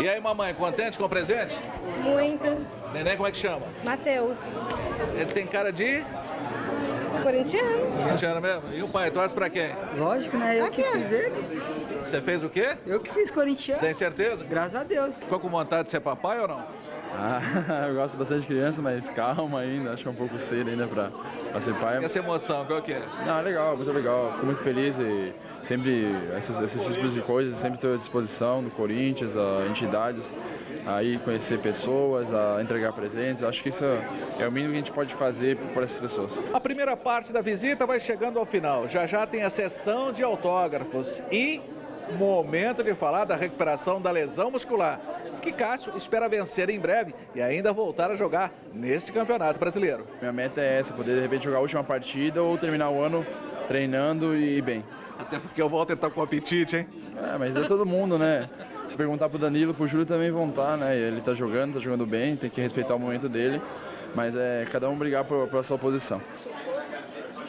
E aí, mamãe, contente com o presente? Muito. Neném, como é que chama? Matheus. Ele tem cara de... Corintiano. Corintiano mesmo? E o pai, torce pra quem? Lógico, né? Eu que fiz ele. Você fez o quê? Eu que fiz corintiano. Tem certeza? Graças a Deus. Ficou com vontade de ser papai ou não? Eu gosto bastante de criança, mas calma ainda, acho que é um pouco cedo ainda pra ser pai. E essa emoção, qual que é? Legal, muito legal. Fico muito feliz e sempre esses tipos de coisas, sempre estou à disposição do Corinthians, a entidades, aí conhecer pessoas, a entregar presentes. Acho que isso é o mínimo que a gente pode fazer por essas pessoas. A primeira parte da visita vai chegando ao final. Já tem a sessão de autógrafos e momento de falar da recuperação da lesão muscular, que Cássio espera vencer em breve e ainda voltar a jogar neste Campeonato Brasileiro. Minha meta é essa, poder de repente jogar a última partida ou terminar o ano treinando e bem. Até porque o Walter tá com apetite, hein? Mas é todo mundo, né? Se perguntar pro Danilo, pro Júlio também vão estar, né? Ele tá jogando bem, tem que respeitar o momento dele, mas é cada um brigar pela sua posição.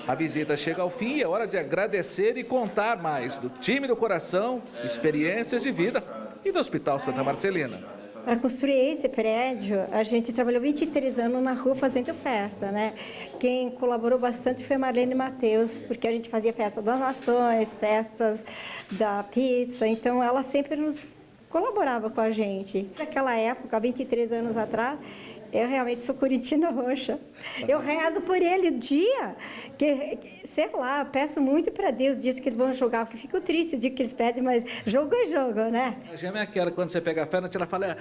A visita chega ao fim e é hora de agradecer e contar mais do time do coração, experiências de vida e do Hospital Santa Marcelina. Para construir esse prédio, a gente trabalhou 23 anos na rua fazendo festa, né? Quem colaborou bastante foi a Marlene Matheus, porque a gente fazia festa das nações, festas da pizza, então ela sempre nos colaborava com a gente. Naquela época, 23 anos atrás, Eu realmente sou corintiana roxa. Eu rezo por ele o dia que, sei lá, peço muito para Deus o dia que eles vão jogar, porque fico triste o dia que eles pedem, mas jogo é jogo, né? A gema é aquela, quando você pega a pênalti, ela fala,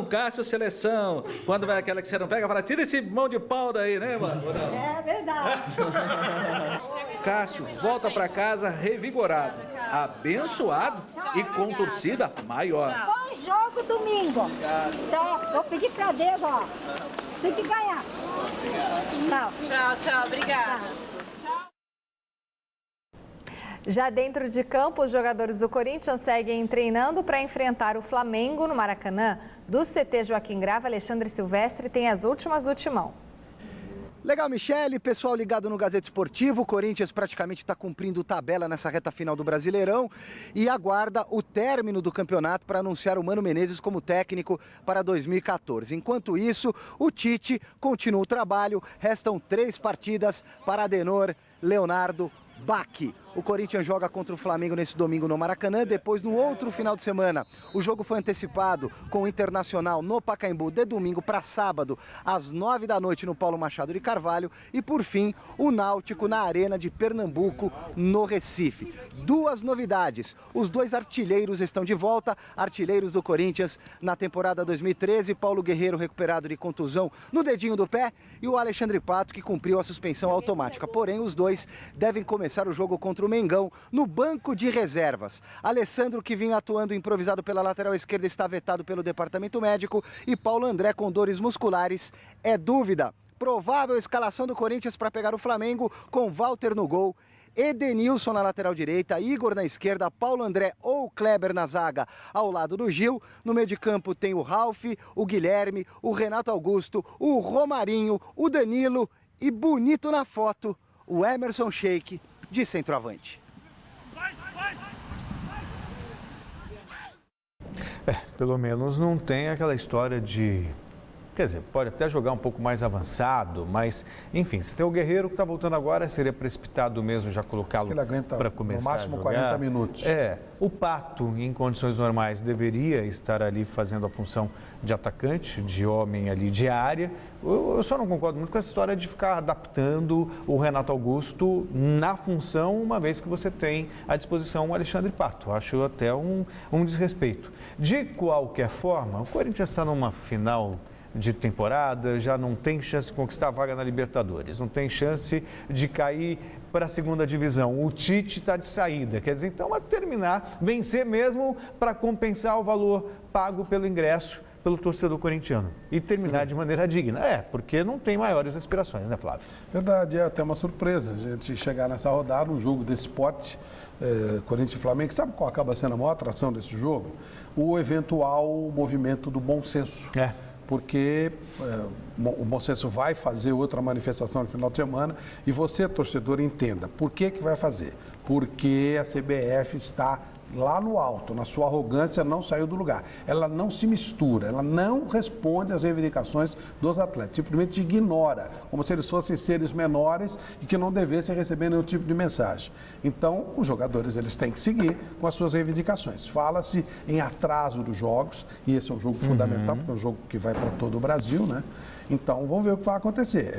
Cássio, seleção. Quando vai aquela que você não pega, fala, tira esse mão de pau daí, né, mano? É verdade. Cássio volta para casa revigorado, abençoado e com torcida maior. Bom jogo domingo. Tá, vou pedir para Deus, ó. Tem que ganhar. Tchau. Tchau, obrigada. Já dentro de campo, os jogadores do Corinthians seguem treinando para enfrentar o Flamengo no Maracanã. Do CT Joaquim Grava, Alexandre Silvestre tem as últimas do Timão. Legal, Michele, pessoal ligado no Gazeta Esportivo, o Corinthians praticamente está cumprindo tabela nessa reta final do Brasileirão e aguarda o término do campeonato para anunciar o Mano Menezes como técnico para 2014. Enquanto isso, o Tite continua o trabalho, restam 3 partidas para Adenor, Leonardo, Bacchi. O Corinthians joga contra o Flamengo nesse domingo no Maracanã, depois no outro final de semana. O jogo foi antecipado com o Internacional no Pacaembu de domingo para sábado, às 9 da noite no Paulo Machado de Carvalho e por fim o Náutico na Arena de Pernambuco no Recife. 2 novidades, os 2 artilheiros estão de volta, artilheiros do Corinthians na temporada 2013, Paulo Guerreiro recuperado de contusão no dedinho do pé e o Alexandre Pato que cumpriu a suspensão automática, porém os 2 devem começar o jogo contra o Mengão no banco de reservas. Alessandro, que vinha atuando improvisado pela lateral esquerda, está vetado pelo departamento médico e Paulo André, com dores musculares, é dúvida. Provável escalação do Corinthians para pegar o Flamengo com Walter no gol, Edenilson na lateral direita, Igor na esquerda, Paulo André ou Kleber na zaga ao lado do Gil. No meio de campo tem o Ralf, o Guilherme, o Renato Augusto, o Romarinho, o Danilo e bonito na foto, o Emerson Sheik de centroavante. Pelo menos não tem aquela história de... Quer dizer, pode até jogar um pouco mais avançado, mas, enfim, se tem o Guerreiro que está voltando agora, seria precipitado mesmo já colocá-lo para começar no máximo a jogar. 40 minutos. O Pato, em condições normais, deveria estar ali fazendo a função de atacante, de homem ali de área. Eu só não concordo muito com essa história de ficar adaptando o Renato Augusto na função, uma vez que você tem à disposição o Alexandre Pato. Acho até um desrespeito. De qualquer forma, o Corinthians está numa final de temporada, já não tem chance de conquistar a vaga na Libertadores, não tem chance de cair para a segunda divisão. O Tite está de saída, quer dizer, então vai terminar, vencer mesmo para compensar o valor pago pelo ingresso pelo torcedor corintiano e terminar de maneira digna. Porque não tem maiores aspirações, né, Flávio? Verdade, é até uma surpresa a gente chegar nessa rodada, um jogo desse porte, Corinthians e Flamengo. Sabe qual acaba sendo a maior atração desse jogo? O eventual movimento do bom senso. Porque o bom senso vai fazer outra manifestação no final de semana e você, torcedor, entenda. Por que vai fazer? Porque a CBF está lá no alto, na sua arrogância, não saiu do lugar. Ela não se mistura, ela não responde às reivindicações dos atletas, simplesmente ignora, como se eles fossem seres menores e que não devessem receber nenhum tipo de mensagem. Então, os jogadores eles têm que seguir com as suas reivindicações. Fala-se em atraso dos jogos, e esse é um jogo fundamental, porque é um jogo que vai para todo o Brasil, né? Então, vamos ver o que vai acontecer.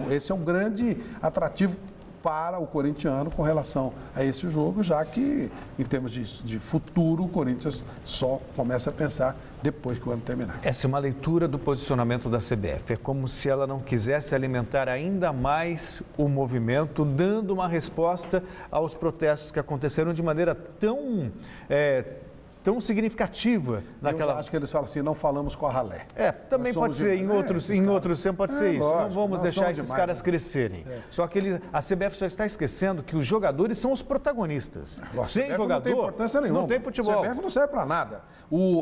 Esse é um grande atrativo para o corintiano com relação a esse jogo, já que, em termos de futuro, o Corinthians só começa a pensar depois que o ano terminar. Essa é uma leitura do posicionamento da CBF. É como se ela não quisesse alimentar ainda mais o movimento, dando uma resposta aos protestos que aconteceram de maneira tão significativa naquela... Eu acho que eles falam assim, não falamos com a ralé. Também pode ser, em outros tempos pode ser isso. Lógico, não vamos deixar esses caras crescerem. Só que a CBF só está esquecendo que os jogadores são os protagonistas. Sem jogador, não tem importância nenhuma. Não tem futebol. A CBF não serve para nada.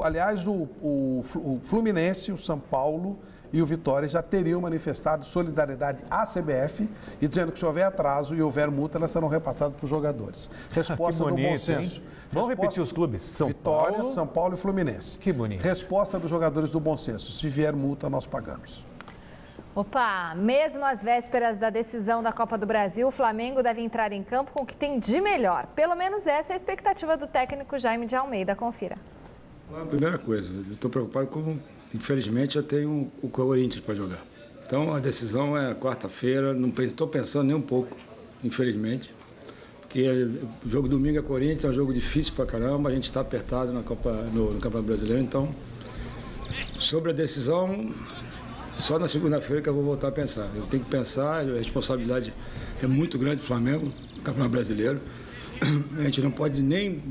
Aliás, o Fluminense, o São Paulo e o Vitória já teriam manifestado solidariedade à CBF e dizendo que se houver atraso e houver multa, elas serão repassadas para os jogadores. Resposta do bom senso. Vamos repetir os clubes? Vitória, São Paulo e Fluminense. Que bonito. Resposta dos jogadores do bom senso. Se vier multa, nós pagamos. Opa, mesmo às vésperas da decisão da Copa do Brasil, o Flamengo deve entrar em campo com o que tem de melhor. Pelo menos essa é a expectativa do técnico Jaime de Almeida. Confira. A primeira coisa, eu estou preocupado com infelizmente eu tenho o Corinthians para jogar. Então a decisão é quarta-feira, não estou pensando nem um pouco, infelizmente. Porque o jogo domingo é Corinthians, é um jogo difícil pra caramba, a gente está apertado no Campeonato Brasileiro, então sobre a decisão, só na segunda-feira que eu vou voltar a pensar. Eu tenho que pensar, a responsabilidade é muito grande do Flamengo no Campeonato Brasileiro. A gente não pode nem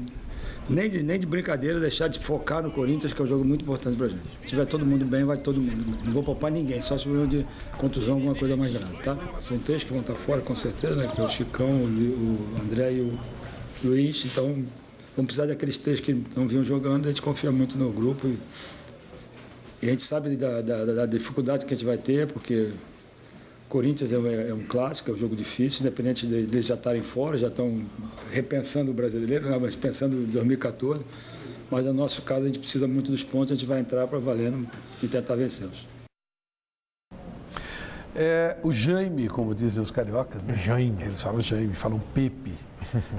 de brincadeira deixar de focar no Corinthians, que é um jogo muito importante pra gente. Se tiver todo mundo bem, vai todo mundo. Não vou poupar ninguém, só se for de contusão, alguma coisa mais grave, tá? São três que vão estar fora, com certeza, né? Que é o Chicão, o André e o Luiz. Então, vamos precisar daqueles três que não vinham jogando. A gente confia muito no grupo e a gente sabe da dificuldade que a gente vai ter, porque Corinthians é um clássico, é um jogo difícil, independente deles já estarem fora, já estão repensando o brasileiro, mas pensando em 2014. Mas no nosso caso a gente precisa muito dos pontos, a gente vai entrar para valendo e tentar vencê-los. O Jaime, como dizem os cariocas, né? Jaime. Eles falam Jaime, falam Pepe.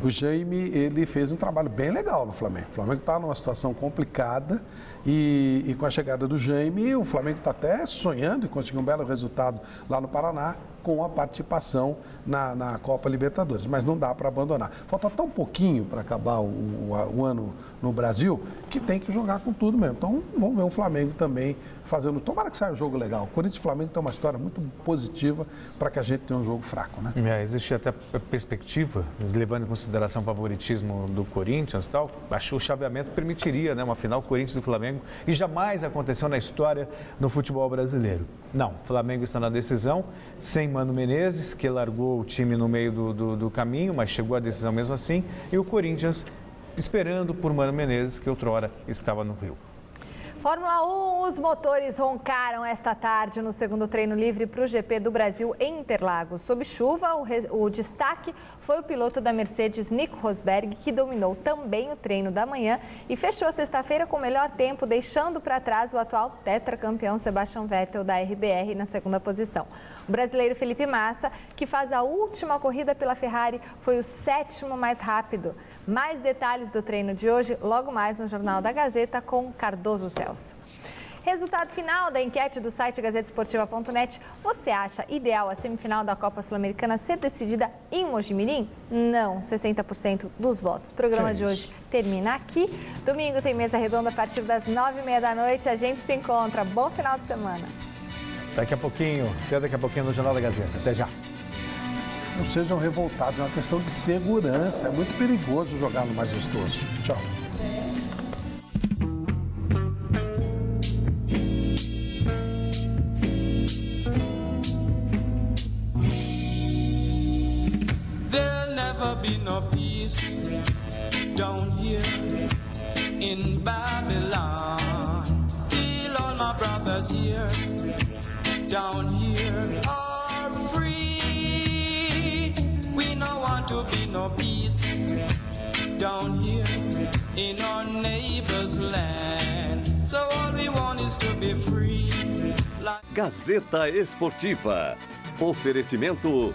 O Jaime, ele fez um trabalho bem legal no Flamengo. O Flamengo está numa situação complicada e com a chegada do Jaime, o Flamengo está até sonhando em conseguir um belo resultado lá no Paraná com a participação na Copa Libertadores. Mas não dá para abandonar. Falta tão pouquinho para acabar o ano no Brasil que tem que jogar com tudo mesmo. Então vamos ver o Flamengo também fazendo. Tomara que saia um jogo legal. O Corinthians e o Flamengo tem uma história muito positiva para que a gente tenha um jogo fraco, né? Existe até perspectiva, levando em consideração o favoritismo do Corinthians e tal, acho que o chaveamento permitiria, né, uma final Corinthians e Flamengo, e jamais aconteceu na história no futebol brasileiro. Não, o Flamengo está na decisão, sem Mano Menezes, que largou o time no meio do caminho, mas chegou à decisão mesmo assim, e o Corinthians esperando por Mano Menezes, que outrora estava no Rio. Fórmula 1, os motores roncaram esta tarde no segundo treino livre para o GP do Brasil em Interlagos. Sob chuva, o destaque foi o piloto da Mercedes, Nico Rosberg, que dominou também o treino da manhã e fechou a sexta-feira com o melhor tempo, deixando para trás o atual tetracampeão Sebastian Vettel da RBR na segunda posição. O brasileiro Felipe Massa, que faz a última corrida pela Ferrari, foi o sétimo mais rápido. Mais detalhes do treino de hoje, logo mais no Jornal da Gazeta, com Cardoso Celso. Resultado final da enquete do site gazetesportiva.net. Você acha ideal a semifinal da Copa Sul-Americana ser decidida em Mojimirim? Não, 60% dos votos. O programa de hoje termina aqui. Domingo tem mesa redonda a partir das 9h30 da noite. A gente se encontra. Bom final de semana. Daqui a pouquinho no Jornal da Gazeta. Até já. Não sejam revoltados, é uma questão de segurança. É muito perigoso jogar no Majestoso. Tchau. There'll never be no peace down here in Babylon. Till all my brothers here down here are free. We no want to be no peace down here in our neighbor's land. So all we want is to be free. Gazeta Esportiva. Oferecimento